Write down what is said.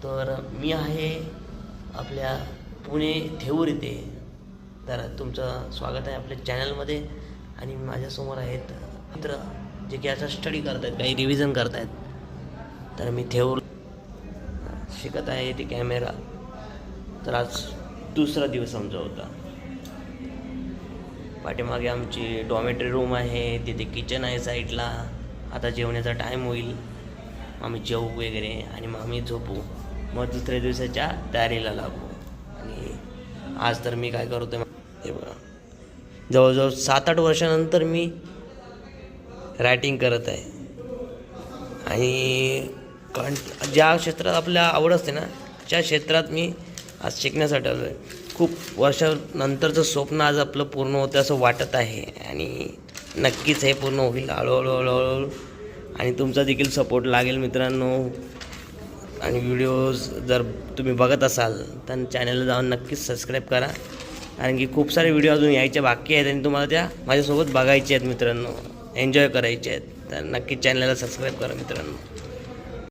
तर मी आहे आपल्या पुणे थेऊर इथे. तर तुमचं स्वागत आहे आपल्या चॅनलमध्ये. आणि माझ्यासमोर आहेत मित्र जे की आता स्टडी करत आहेत, काही रिव्हिजन करत आहेत. तर मी थेऊर शिकत आहे ते कॅमेरा. तर आज दुसरा दिवस आमचा होता. पाठीमागे आमची डॉमेटरी रूम आहे, तिथे किचन आहे साईडला. आता जेवण्याचा टाईम होईल, आम्ही जेवू वगैरे आणि मग आम्ही झोपू. मग दुसऱ्या दिवसाच्या तयारीला लागू. आणि आज तर मी काय करतो हे बघा, जवळजवळ 7-8 वर्षानंतर मी रायटिंग करत आहे. आणि ज्या क्षेत्रात आपल्याला आवड असते ना, त्या क्षेत्रात मी आज शिकण्यासाठी आलो आहे. खूप वर्षानंतरचं स्वप्न आज आपलं पूर्ण होतं असं वाटत आहे. आणि नक्कीच हे पूर्ण होईल हळूहळू. आणि तुमचा देखील सपोर्ट लागेल मित्रांनो. आणि व्हिडिओज जर तुम्ही बघत असाल तर चॅनलला जाऊन नक्कीच सबस्क्राईब करा, कारण की खूप सारे व्हिडिओ अजून यायचे बाकी आहेत आणि तुम्हाला त्या माझ्यासोबत बघायचे आहेत मित्रांनो, एन्जॉय करायचे आहेत. तर नक्कीच चॅनलला सबस्क्राईब करा मित्रांनो.